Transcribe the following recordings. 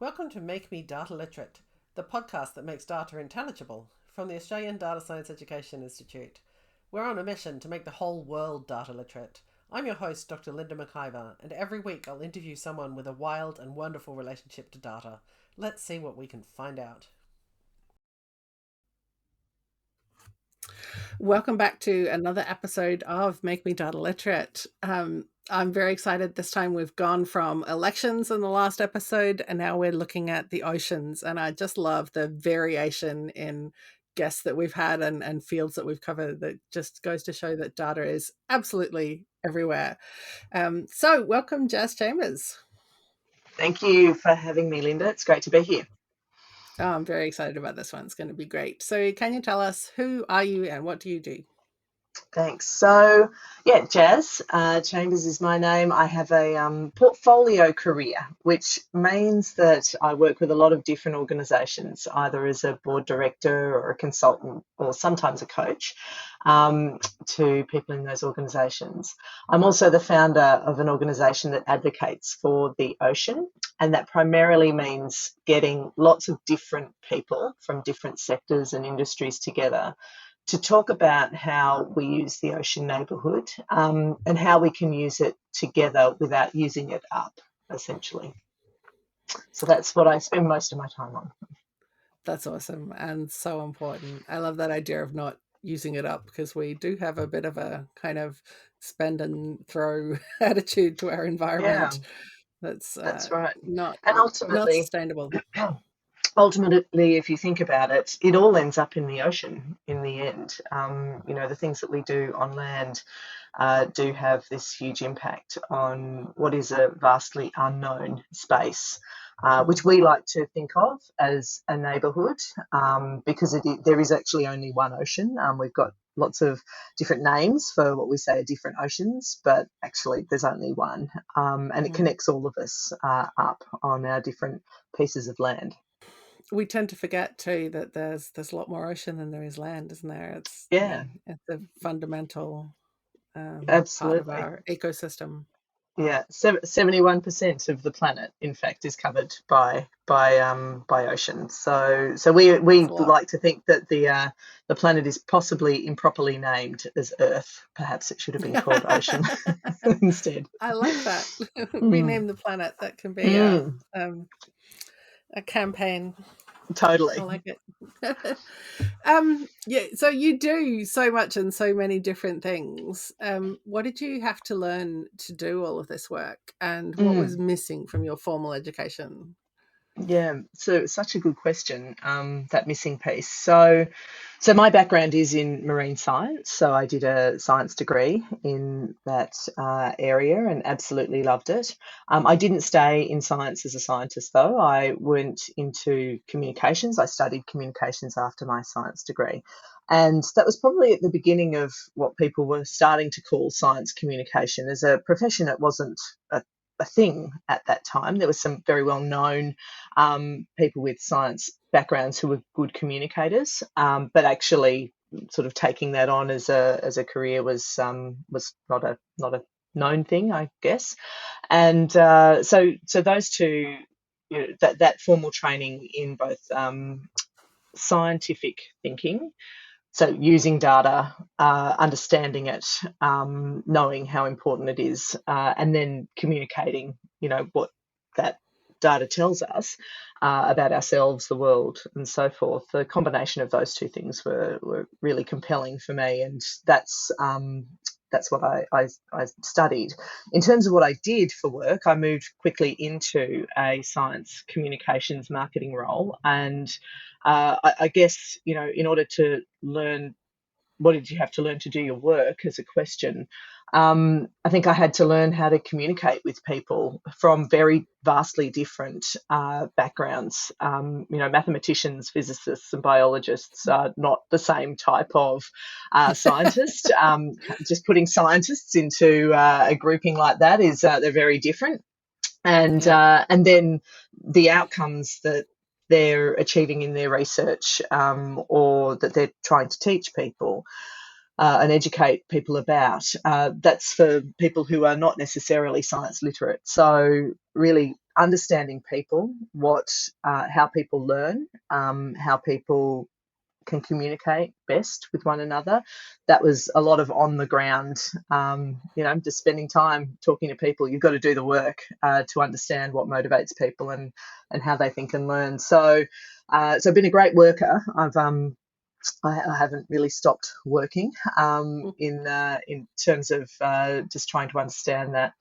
Welcome to Make Me Data Literate, the podcast that makes data intelligible from the Australian Data Science Education Institute. We're on a mission to make the whole world data literate. I'm your host, Dr. Linda McIver, and every week I'll interview someone with a wild and wonderful relationship to data. Let's see what we can find out. Welcome back to another episode of Make Me Data Literate. I'm very excited. This time we've gone from elections in the last episode, and now we're looking at the oceans. And I just love the variation in guests that we've had and fields that we've covered. That just goes to show that data is absolutely everywhere. So welcome, Jazz Chambers. Thank you for having me, Linda. It's great to be here. Oh, I'm very excited about this one. It's going to be great. So can you tell us, who are you and what do you do? Thanks. So, Jazz Chambers is my name. I have a portfolio career, which means that I work with a lot of different organisations, either as a board director or a consultant or sometimes a coach to people in those organisations. I'm also the founder of an organisation that advocates for the ocean, and that primarily means getting lots of different people from different sectors and industries together to talk about how we use the ocean neighbourhood and how we can use it together without using it up, essentially. So that's what I spend most of my time on. That's awesome and so important. I love that idea of not using it up, because we do have a bit of a kind of spend and throw attitude to our environment. Yeah, that's right. Not And sustainable. ultimately, if you think about it, it all ends up in the ocean in the end. The things that we do on land do have this huge impact on what is a vastly unknown space, which we like to think of as a neighbourhood, because there is actually only one ocean. We've got lots of different names for what we say are different oceans, but actually there's only one, and it connects all of us up on our different pieces of land. We tend to forget too that there's a lot more ocean than there is land, isn't there? It's Yeah, it's a fundamental part of absolutely. our ecosystem. Yeah, 71% of the planet, in fact, is covered by ocean. So we That's a lot. like to think that the planet is possibly improperly named as Earth. Perhaps it should have been called Ocean instead. I like that. Mm, Rename the planet. That can be mm, a campaign. I totally. like it. Yeah, so you do so much and so many different things. What did you have to learn to do all of this work, and what was Mm. missing from your formal education? Yeah, so such a good question, that missing piece. So my background is in marine science. So I did a science degree in that area and absolutely loved it. I didn't stay in science as a scientist, though. I went into communications. I studied communications after my science degree. And that was probably at the beginning of what people were starting to call science communication. As a profession, it wasn't a thing at that time. There was some very well known people with science backgrounds who were good communicators, but actually sort of taking that on as a career was not a known thing, I guess. And so those two, that formal training in both scientific thinking, so using data, understanding it, knowing how important it is, and then communicating, what that data tells us about ourselves, the world, and so forth. The combination of those two things were really compelling for me, and that's what I studied. In terms of what I did for work, I moved quickly into a science communications marketing role, and I guess, in order to learn what did you have to learn to do your work as a question, I think I had to learn how to communicate with people from very vastly different backgrounds. Mathematicians, physicists, and biologists are not the same type of scientist. Just putting scientists into a grouping like that is they're very different, Yeah. and then the outcomes that they're achieving in their research, or that they're trying to teach people and educate people about. That's for people who are not necessarily science literate. So really understanding people, how people learn, how people can communicate best with one another. That was a lot of on the ground, just spending time talking to people. You've got to do the work to understand what motivates people and how they think and learn. So I've been a great worker. I haven't really stopped working in terms of just trying to understand that.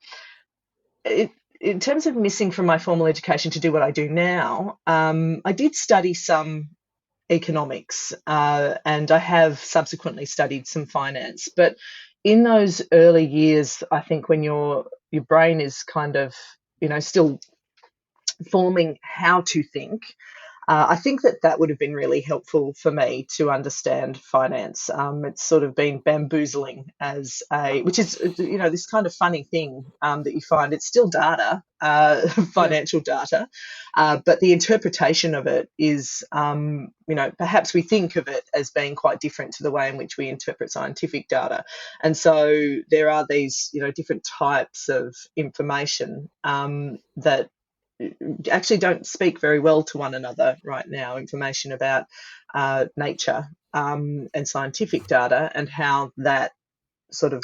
In terms of missing from my formal education to do what I do now, I did study some economics, and I have subsequently studied some finance. But in those early years, I think when your brain is kind of still forming how to think, I think that would have been really helpful for me to understand finance. It's sort of been bamboozling which is, this kind of funny thing that you find. It's still data, Yeah. financial data, but the interpretation of it is, perhaps we think of it as being quite different to the way in which we interpret scientific data. And so there are these, different types of information that actually don't speak very well to one another right now. Information about nature and scientific data, and how that sort of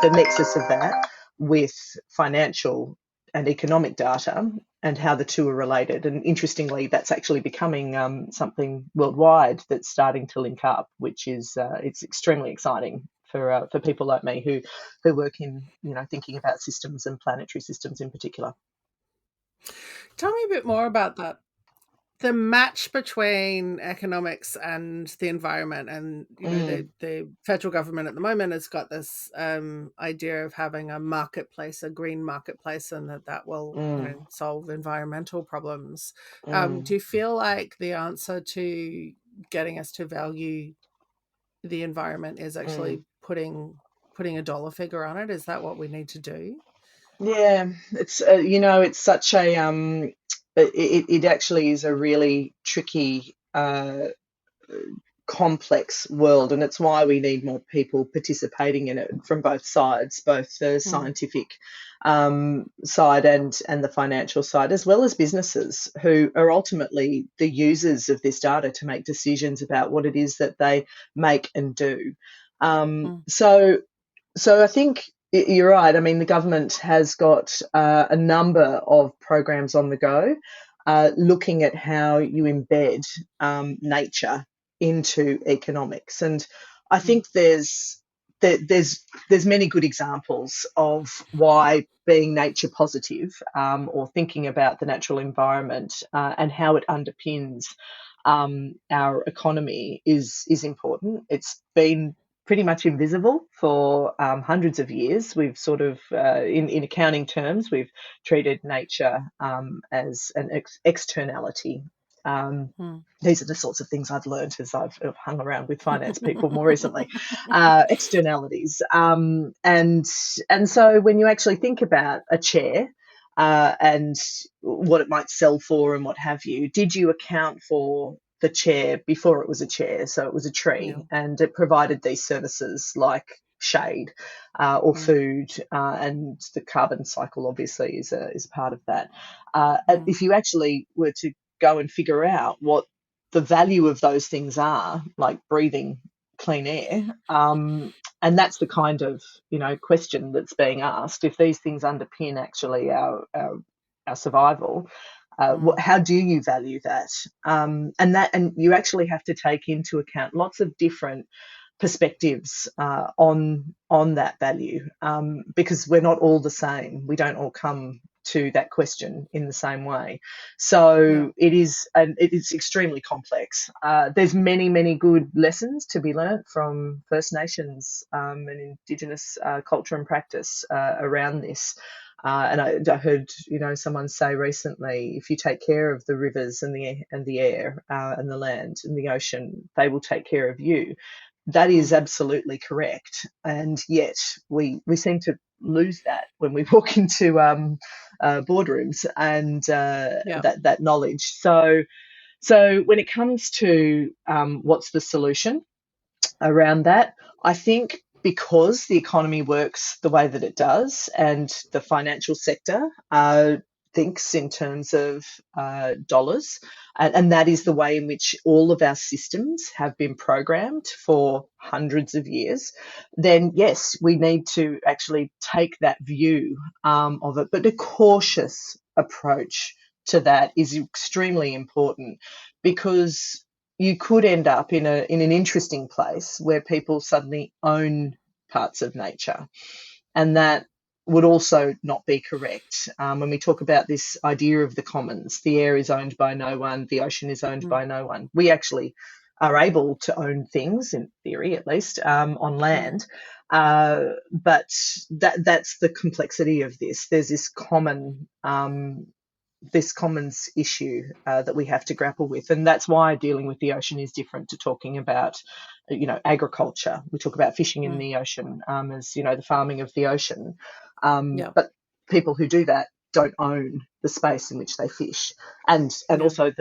the nexus of that with financial and economic data, and how the two are related. And interestingly, that's actually becoming something worldwide that's starting to link up, which is it's extremely exciting for people like me who work in thinking about systems and planetary systems in particular. Tell me a bit more about that. The match between economics and the environment, and Mm, the federal government at the moment has got this idea of having a marketplace, a green marketplace, and that will mm, solve environmental problems. Do mm, you feel like the answer to getting us to value the environment is mm. actually putting a dollar figure on it? Is that what we need to do? Yeah, it's it's such a it actually is a really tricky, complex world, and it's why we need more people participating in it from both sides, both the Mm, scientific side and the financial side, as well as businesses who are ultimately the users of this data to make decisions about what it is that they make and do. mm, So I think you're right. I mean, the government has got a number of programs on the go, looking at how you embed nature into economics, and I mm, think there's many good examples of why being nature positive, or thinking about the natural environment and how it underpins our economy is important. It's been pretty much invisible for hundreds of years. We've sort of, in accounting terms, we've treated nature as an externality. Um, mm. these are the sorts of things I've learned as I've hung around with finance people more recently. Externalities, and so when you actually think about a chair and what it might sell for and what have you, did you account for the chair before it was a chair? So it was a Yeah. tree, and it provided these services like shade or Mm, food, and the carbon cycle obviously is a part of that. mm, If you actually were to go and figure out what the value of those things are, like breathing clean air, and that's the kind of question that's being asked. If these things underpin actually our survival, mm. how do you value that? And you actually have to take into account lots of different perspectives on that value, because we're not all the same. We don't all come to that question in the same way. Yeah. So it is extremely complex. There's many good lessons to be learnt from First Nations and Indigenous culture and practice around this. And I heard someone say recently, if you take care of the rivers and the air and the land and the ocean, they will take care of you. That is Mm, absolutely correct, and yet we seem to lose that when we walk into boardrooms and yeah. that knowledge. So when it comes to what's the solution around that, I think because the economy works the way that it does, and the financial sector thinks in terms of dollars, and that is the way in which all of our systems have been programmed for hundreds of years, then yes, we need to actually take that view of it. But a cautious approach to that is extremely important, because you could end up in an interesting place where people suddenly own parts of nature, and that would also not be correct. When we talk about this idea of the commons, the air is owned by no one, the ocean is owned Mm, by no one. We actually are able to own things, in theory at least, on mm, land. But that's the complexity of this. There's this commons issue that we have to grapple with, and that's why dealing with the ocean is different to talking about, agriculture. We talk about fishing in mm. the ocean, as the farming of the ocean, Yeah, but people who do that don't own the space in which they fish, and yeah. also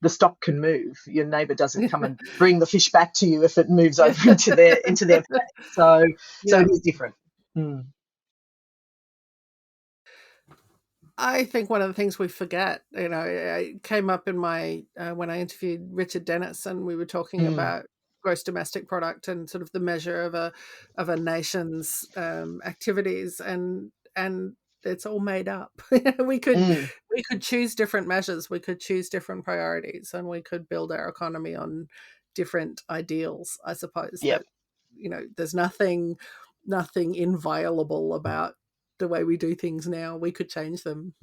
the stock can move. Your neighbour doesn't come and bring the fish back to you if it moves Yeah. over into their paddock. So Yeah. it is different. Mm, I think one of the things we forget, it came up in my when I interviewed Richard Dennis, and we were talking mm, about gross domestic product and sort of the measure of a nation's activities, and it's all made up. mm, We could choose different measures, we could choose different priorities, and we could build our economy on different ideals. I suppose yep. that there's nothing inviolable about the way we do things now. We could change them.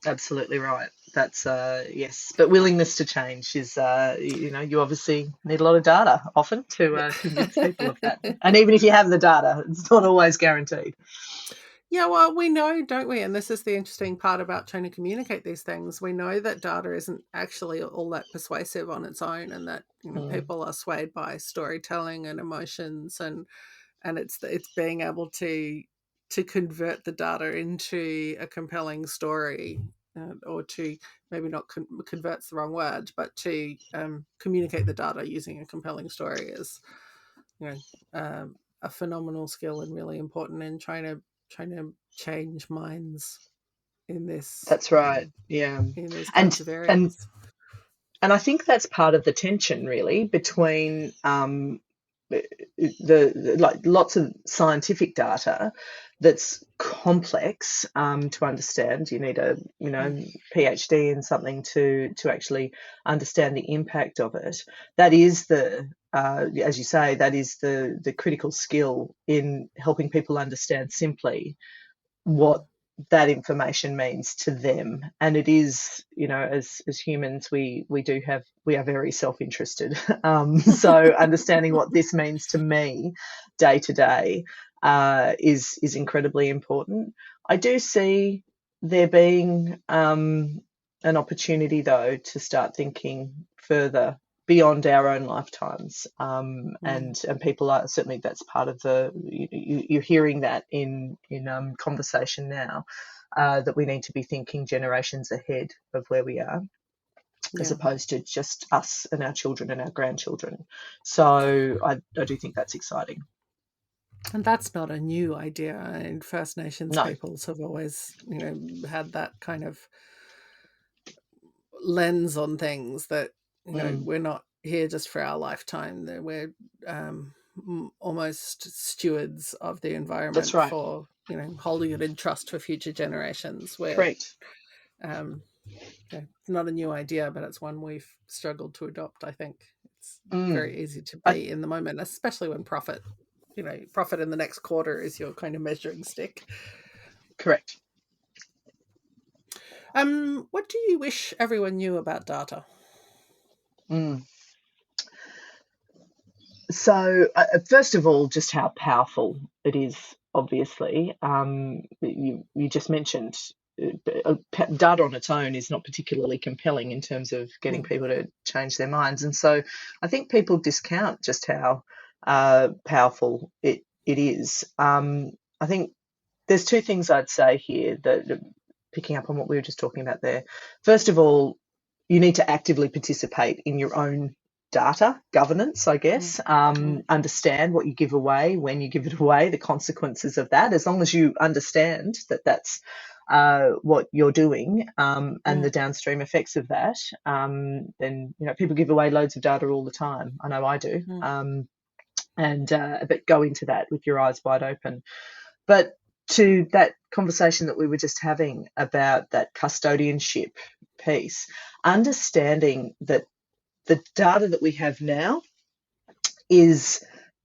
Absolutely right. That's yes, but willingness to change is you obviously need a lot of data often to Yeah. convince people of that. And even if you have the data, it's not always guaranteed. Yeah, well, we know, don't we? And this is the interesting part about trying to communicate these things. We know that data isn't actually all that persuasive on its own, and that Mm, people are swayed by storytelling and emotions, and it's being able to convert the data into a compelling story, or to maybe not convert's the wrong word, but to communicate the data using a compelling story is you know a phenomenal skill and really important in trying to change minds in this that's right. Yeah, in these kinds and of and areas. and I think that's part of the tension, really, between the like lots of scientific data that's complex to understand. You need a Mm, PhD in something to actually understand the impact of it. That is as you say, that is the critical skill in helping people understand simply what mm, that information means to them. And it is, as humans, we are very self-interested. So understanding what this means to me day to day is incredibly important. I do see there being an opportunity, though, to start thinking further beyond our own lifetimes, mm. and people are certainly, that's part of you're hearing that in conversation now, that we need to be thinking generations ahead of where we are, as Yeah, opposed to just us and our children and our grandchildren. So I do think that's exciting. and that's not a new idea. And First Nations No. peoples have always had that kind of lens on things, that Mm, we're not here just for our lifetime, that we're almost stewards of the that's environment right. for holding it in trust for future generations. Where Correct. um, it's not a new idea, but it's one we've struggled to adopt. I think it's Mm, very easy to I, be in the moment, especially when profit in the next quarter is your kind of measuring stick. correct. What do you wish everyone knew about data? Mm. So, first of all, just how powerful it is, obviously. You just mentioned data on its own is not particularly compelling in terms of getting Mm, people to change their minds. And so I think people discount just how powerful it is. I think there's two things I'd say here, that picking up on what we were just talking about there. First of all, you need to actively participate in your own data governance, I mm, guess. mm, Understand what you give away, when you give it away, the consequences of that. As long as you understand that that's what you're doing, and the downstream effects of that, then people give away loads of data all the time. I know I do. Mm, And but go into that with your eyes wide open. But to that conversation that we were just having about that custodianship piece, understanding that the data that we have now is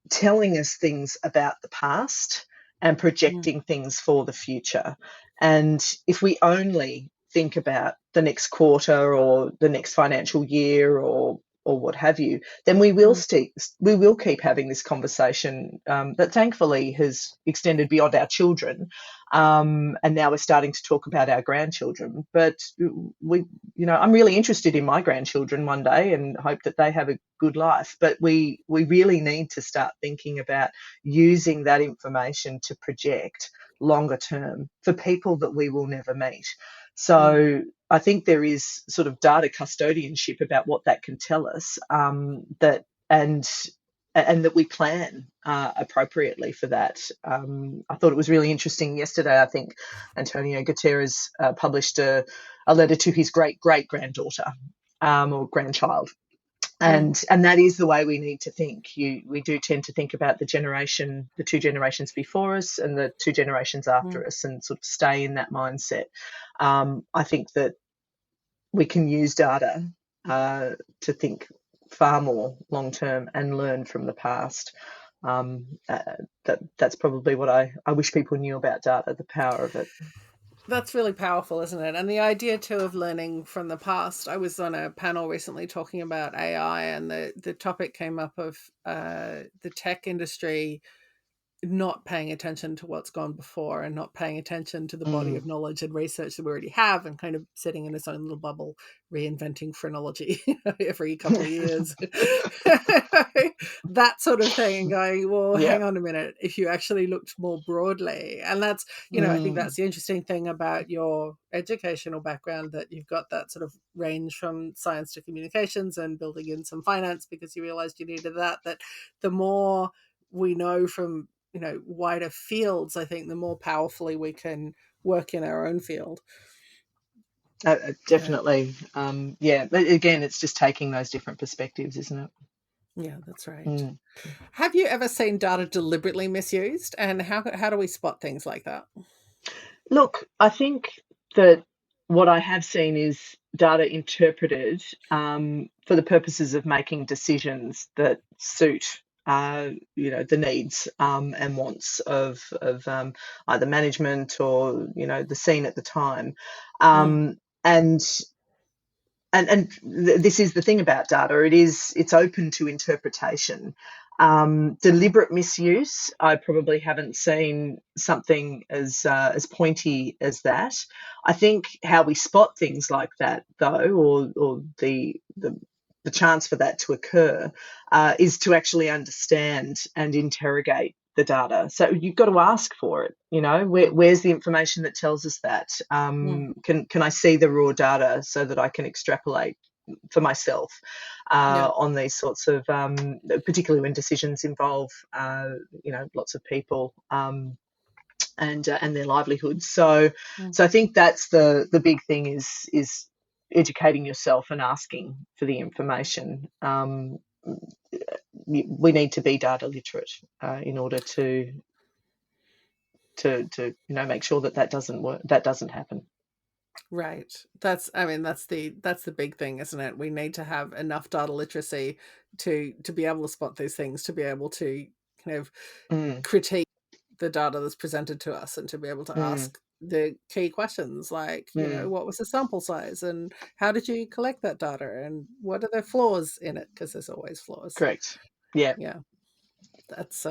telling us things about the past and mm, projecting things for the future. And if we only think about the next quarter or the next financial year or what have you, then mm, we will keep having this conversation that thankfully has extended beyond our children, and now we're starting to talk about our grandchildren. But I'm really interested in my grandchildren one day and hope that they have a good life. But we really need to start thinking about using that information to project longer term for people that we will never meet. mm. So I think there is sort of data custodianship about what that can tell us, that and that we plan appropriately for that. I thought it was really interesting yesterday. I think Antonio Guterres published a letter to his great great granddaughter, or grandchild, Mm, and that is the way we need to think. We do tend to think about the two generations before us and the two generations mm. after us, and sort of stay in that mindset. I think that we can use data to think far more long term and learn from the past. That's probably what I wish people knew about data, the power of it. That's really powerful, isn't it? And the idea too of learning from the past. I was on a panel recently talking about AI, and the topic came up of the tech industry not paying attention to what's gone before and not paying attention to the body Mm. of knowledge and research that we already have, and kind of sitting in its own little bubble, reinventing phrenology every couple of years. That sort of thing, and going, well, Yeah. hang on a minute, if you actually looked more broadly. And that's, I think Mm. that's the interesting thing about your educational background, that you've got that sort of range from science to communications and building in some finance because you realized you needed that the more we know from wider fields, I think the more powerfully we can work in our own field. Yeah, Definitely. Yeah. But again, it's just taking those different perspectives, isn't it? yeah, that's right. Mm. Have you ever seen data deliberately misused, and how do we spot things like that? Look, I think that what I have seen is data interpreted for the purposes of making decisions that suit, the needs and wants of either management or the scene at the time. Mm, Um, and this is the thing about data, it's open to interpretation. mm, Deliberate misuse, I probably haven't seen something as pointy as that. I think how we spot things like that, though, or the chance for that to occur, is to actually understand and interrogate the data. So you've got to ask for it. mm, Where's the information that tells us that? mm. Can I see the raw data so that I can extrapolate for myself Yeah. on these sorts of, particularly when decisions involve, lots of people, and their livelihoods. Mm. So I think that's the big thing is educating yourself and asking for the information. We need to be data literate in order to make sure that doesn't work, that doesn't happen. Right. That's the big thing, isn't it? We need to have enough data literacy to be able to spot these things, to be able to kind of Mm, critique the data that's presented to us, and to be able to mm, ask the key questions like, mm. what was the sample size, and how did you collect that data, and what are the flaws in it, because there's always flaws. Correct. Yeah, Yeah, that's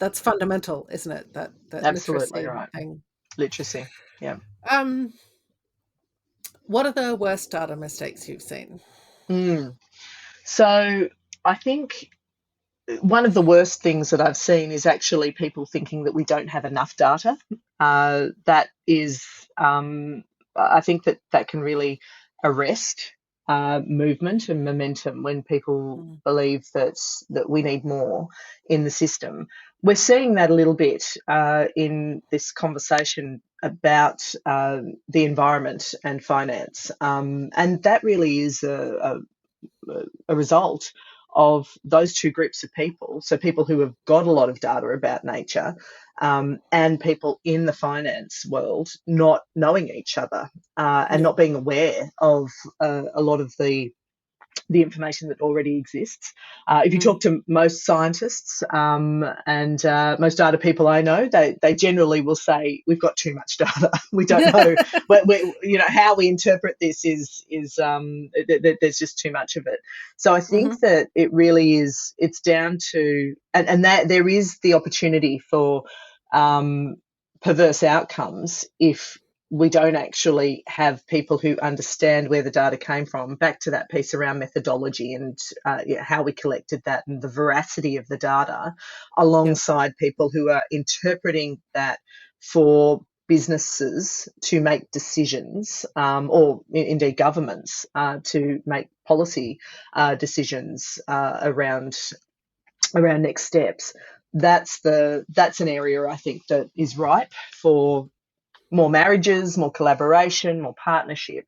that's fundamental, isn't it? That absolutely literacy right. thing. Literacy. Yeah. Um, what are the worst data mistakes you've seen? Mm. So I think one of the worst things that I've seen is actually people thinking that we don't have enough data. That is, I think that can really arrest movement and momentum when people Mm, believe that we need more in the system. We're seeing that a little bit in this conversation about the environment and finance, and that really is a result of those two groups of people. So people who have got a lot of data about nature, and people in the finance world not knowing each other, and Yeah. not being aware of a lot of the information that already exists. If you talk Mm. to most scientists, and most data people I know, they generally will say we've got too much data. We don't know, but how we interpret this there's just too much of it. So I think Mhm. that it really is. It's down to, and that there is the opportunity for um, perverse outcomes if we don't actually have people who understand where the data came from. Back to that piece around methodology and how we collected that and the veracity of the data, Yeah. alongside people who are interpreting that for businesses to make decisions, or indeed governments to make policy decisions around next steps. That's an area I think that is ripe for more marriages, more collaboration, more partnership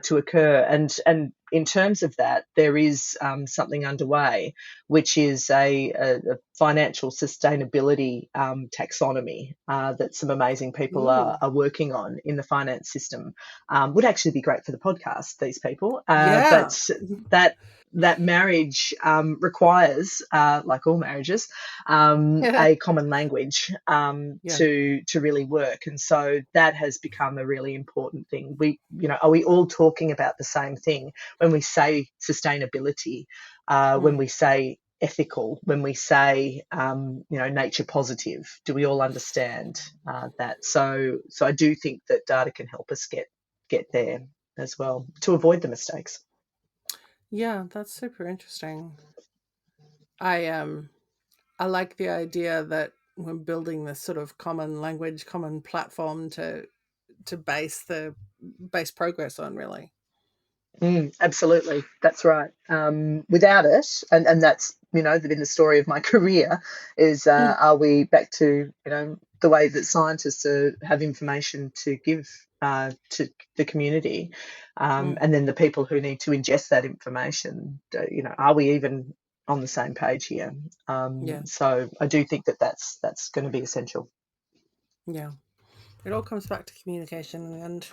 to occur. And in terms of that, there is something underway, which is a financial sustainability taxonomy that some amazing people Ooh. are working on in the finance system. Would actually be great for the podcast, these people, Yeah. but that that marriage requires, like all marriages, a common language Yeah. to really work, and so that has become a really important thing. Are we all talking about the same thing when we say sustainability, when Mm. we say ethical, when we say nature positive? Do we all understand that? So I do think that data can help us get there as well to avoid the mistakes. Yeah, that's super interesting. I I like the idea that we're building this sort of common language, common platform to base progress on, really. Absolutely, that's right. Without it, and that's been the story of my career, is Mm. are we back to the way that scientists have information to give to the community, Mm. and then the people who need to ingest that information. Are we even on the same page here? Yeah. So I do think that that's going to be essential. Yeah. It all comes back to communication in the end.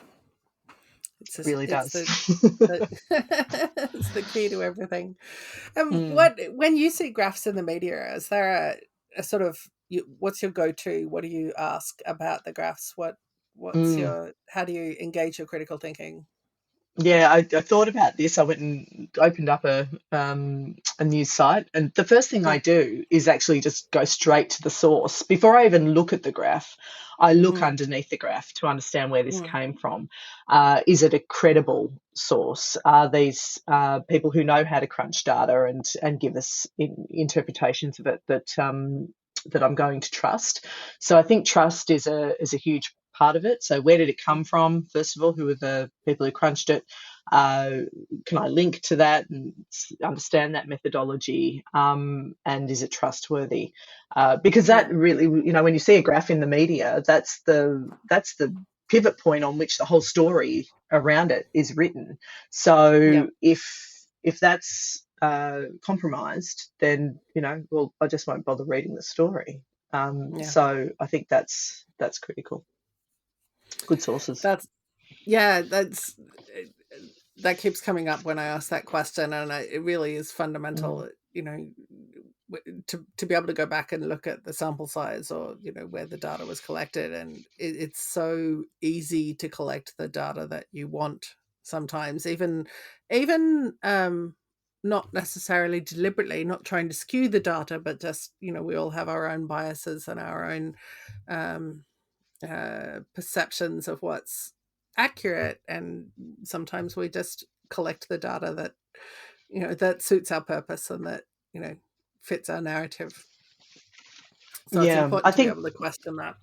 It's It just, really it's does. the it's the key to everything. Mm, What when you see graphs in the media, is there a sort of what's your go to? What do you ask about the graphs? What's mm. your how do you engage your critical thinking? Yeah, I thought about this. I went and opened up a news site, and the first thing I Mm. do is actually just go straight to the source. Before I even look at the graph, I look Mm. underneath the graph to understand where this Mm. came from. Is it a credible source? Are these people who know how to crunch data and give us interpretations of it that I'm going to trust? So I think trust is a huge part of it. So where did it come Mm. from? First of all, who were the people who crunched it? Uh, can I link to that and understand that methodology? And is it trustworthy? Because Yeah. that really, when you see a graph in the media, that's the pivot point on which the whole story around it is written. Yeah. So if that's compromised, then well, I just won't bother reading the story. Yeah. So I think that's critical. Good sources. That's yeah, that's that keeps coming up when I ask that question, and it really is Mm. fundamental. To be able to go back and look at the sample size, or where the data was collected, and it's so easy to collect the data that you want. Sometimes, even not necessarily deliberately, not trying to skew the data, but just we all have our own biases and our own um, perceptions of what's accurate, and sometimes we just collect the data that suits our purpose and that you know fits our narrative. So it's Yeah, I important to be think able to question that.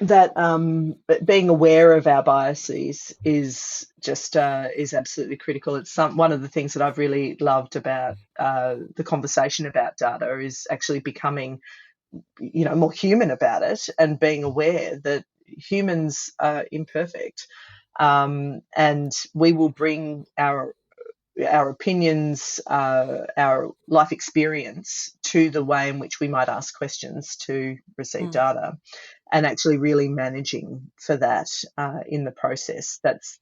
that being aware of our biases is absolutely critical. It's one of the things that I've really loved about the conversation about data is actually becoming more human about it, and being aware that humans are imperfect, and we will bring our opinions, our life experience to the way in which we might ask questions to receive Mm. data, and actually really managing for that in the process. That's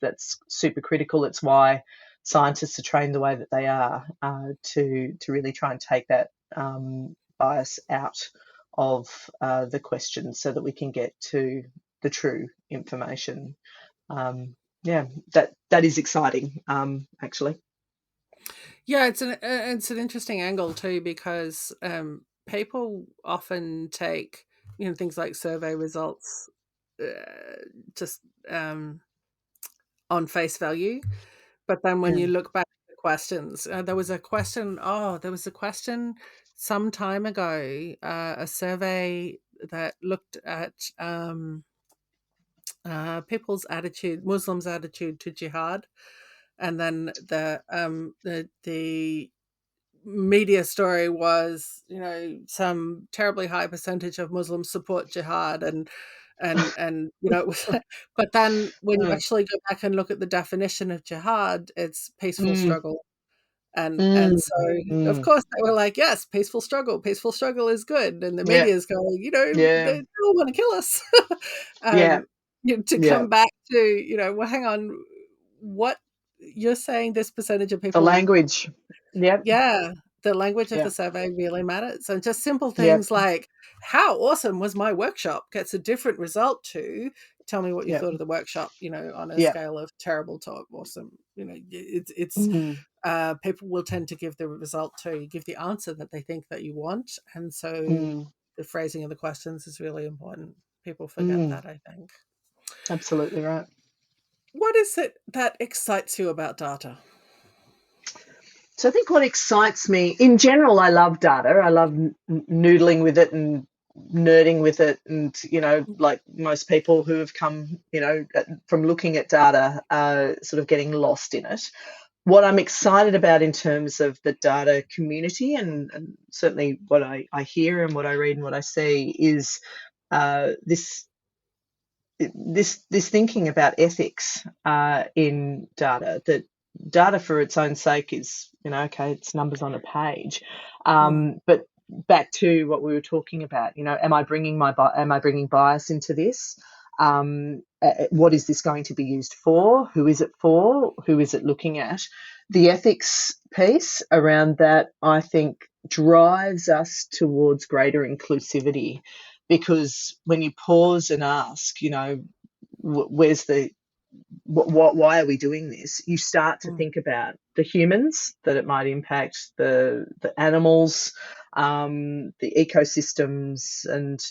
super critical. It's why scientists are trained the way that they are, to really try and take that bias out of the questions, so that we can get to the true information. Yeah, that is exciting, actually. Yeah, it's an interesting angle too, because people often take, things like survey results, just um, on face value. But then when you Mm, look back at the questions, there was a question some time ago, a survey that looked at people's attitude, Muslims' attitude to jihad, and then the media story was, some terribly high percentage of Muslims support jihad, and it was, but then when you mm, actually go back and look at the definition of jihad, it's peaceful mm, struggle. And mm, so, of mm. course, they were like, "Yes, peaceful struggle is good," and the Yeah, media is going, yeah, "They all wanna kill us." yeah, Um, to yeah. come back to, well, hang on, what you're saying, this percentage of The people. language. Yep, Yeah, the language of the yeah, survey really matters, and just simple yep, things like, "How awesome was my workshop?" gets a different result to, "Tell me what you yep, thought of the workshop," on a yep. scale of terrible to awesome. It's Mm, people will tend to give the result to give the answer that they think that you want, and so mm, the phrasing of the questions is really important. People forget mm. that, I think. Absolutely right. What is it that excites you about data? So I think what excites me in general, I love data. I love noodling with it and nerding with it, and like most people who have come, from looking at data, sort of getting lost in it. What I'm excited about in terms of the data community, and certainly what I hear and what I read and what I see, is this thinking about ethics in data. That data for its own sake is, okay, it's numbers on a page, Mm, but back to what we were talking about, am I bringing bias into this? What is this going to be used for? Who is it for? Who is it looking at? The ethics piece around that, I think, drives us towards greater inclusivity, because when you pause and ask, where's the why are we doing this? You start to mm, think about the humans that it might impact, the animals, the ecosystems, and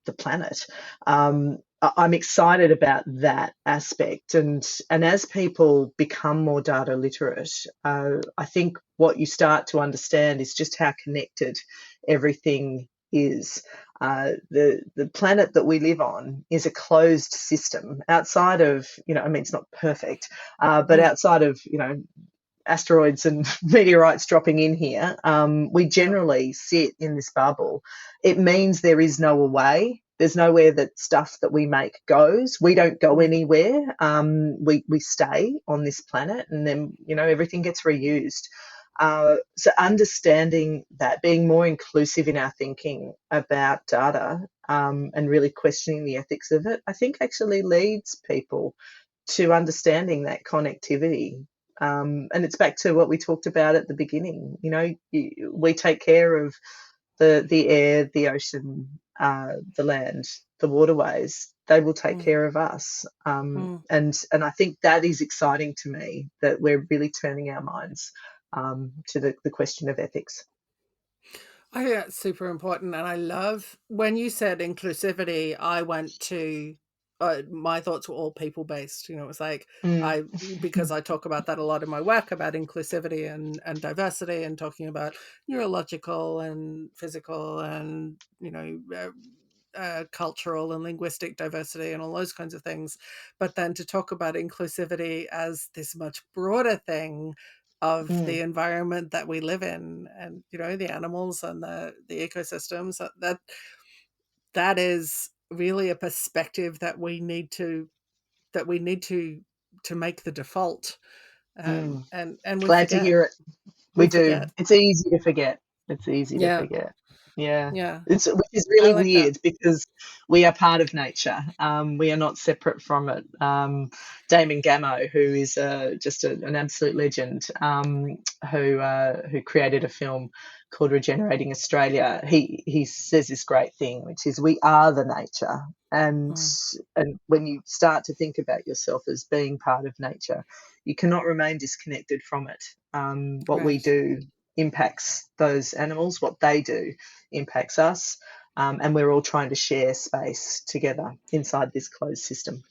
the planet. I'm excited about that aspect, and as people become more data literate, I think what you start to understand is just how connected everything is. The planet that we live on is a closed system outside of, I mean, it's not perfect, but mm, outside of, asteroids and meteorites dropping in here, we yeah, generally sit in this bubble. It means there is no away. There's nowhere that stuff that we make goes. We don't go mm, anywhere. We stay on this planet, and then everything gets reused. So understanding that, being more inclusive in our thinking about data, and really questioning the ethics of it, I think actually leads people to understanding that connectivity. And it's back to what we talked about at the beginning. We take care of the air, the ocean, the land, the waterways. They will take mm, care of us. mm. And I think that is exciting to me, that we're really turning our minds to the question of ethics. I think that's super important, and I love when you said inclusivity. I went to my thoughts were all people based. It was like Mm, I because I talk about that a lot in my work about inclusivity and diversity, and talking about neurological and physical and cultural and linguistic diversity and all those kinds of things. But then to talk about inclusivity as this much broader thing, of Mm, the environment that we live in, and the animals and the ecosystems. That is really a perspective that we need to make the default. mm. And we Glad to forget. hear it. We We do. forget. It's easy to forget. It's easy to Yeah, forget. Yeah. yeah. Which is I really like that. weird because we are part of nature. We are not separate from it. Damon Gamo, who is just an absolute legend, who created a film called Regenerating Australia, he says this great thing, which is we are the nature. And Mm, and when you start to think about yourself as being part of nature, you cannot remain disconnected from it. What we right. do impacts those animals, what they do impacts us, and we're all trying to share space together inside this closed system.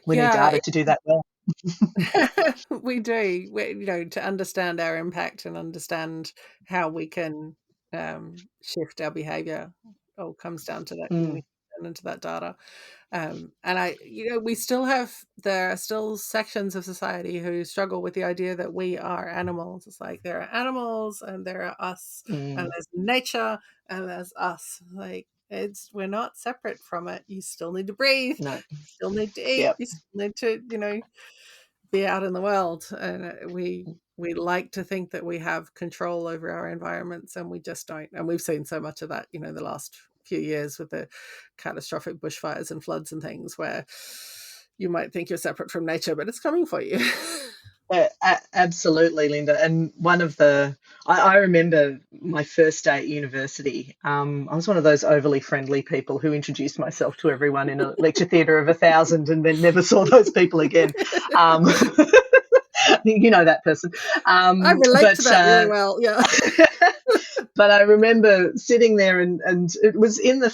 We need Yeah, data to do that well. we do. To understand our impact and understand how we can shift our behavior, all comes down to that Mm, communication and to that data. And there are still sections of society who struggle with the idea that we are animals. It's like there are animals and there are us, and mm, there's nature and there's us. Like we're not separate from it. You still need to breathe. no. You still need to eat. Yep. You still need to, be out in the world. And we like to think that we have control over our environments, and we just don't. And we've seen so much of that, the last few years with the catastrophic bushfires and floods and things, where you might think you're separate from nature, but it's coming for you. Absolutely, Linda. And I remember my first day at university. I was one of those overly friendly people who introduced myself to everyone in a lecture theatre of 1,000 and then never saw those people again. Um, you know that person. I relate to But that really well. Yeah. but I remember sitting there, and it was in that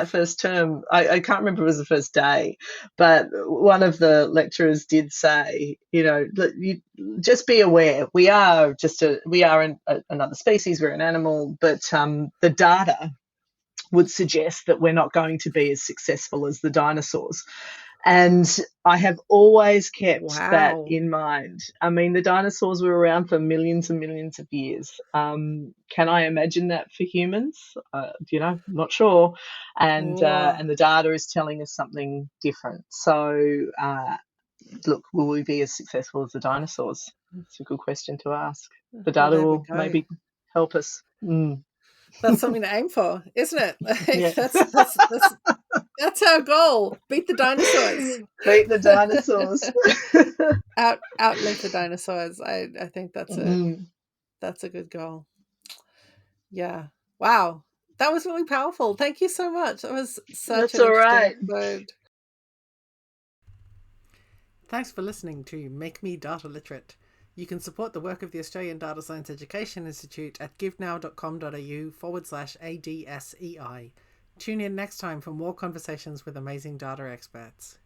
first term. I can't remember if it was the first day, but one of the lecturers did say, you just be aware we are another species, we're an animal, but the data would suggest that we're not going to be as successful as the dinosaurs. And I have always kept that Wow. in mind. I mean, the dinosaurs were around for millions and millions of years. Can I imagine that for humans? Not sure. Whoa. And the data is telling us something different. So, look, will we be as successful as the dinosaurs? It's a good question to ask. The Well, data there we will go. maybe help us. Mm. That's something to aim for, isn't it? Like Yeah. that's our goal. Beat the dinosaurs. Beat the dinosaurs. Outlive the dinosaurs. I think Mm. that's a good goal. Yeah. Wow. That was really powerful. Thank you so much. That was such That's an all interesting right. episode. Thanks for listening to Make Me Data Literate. You can support the work of the Australian Data Science Education Institute at givenow.com.au/ADSEI. Tune in next time for more conversations with amazing data experts.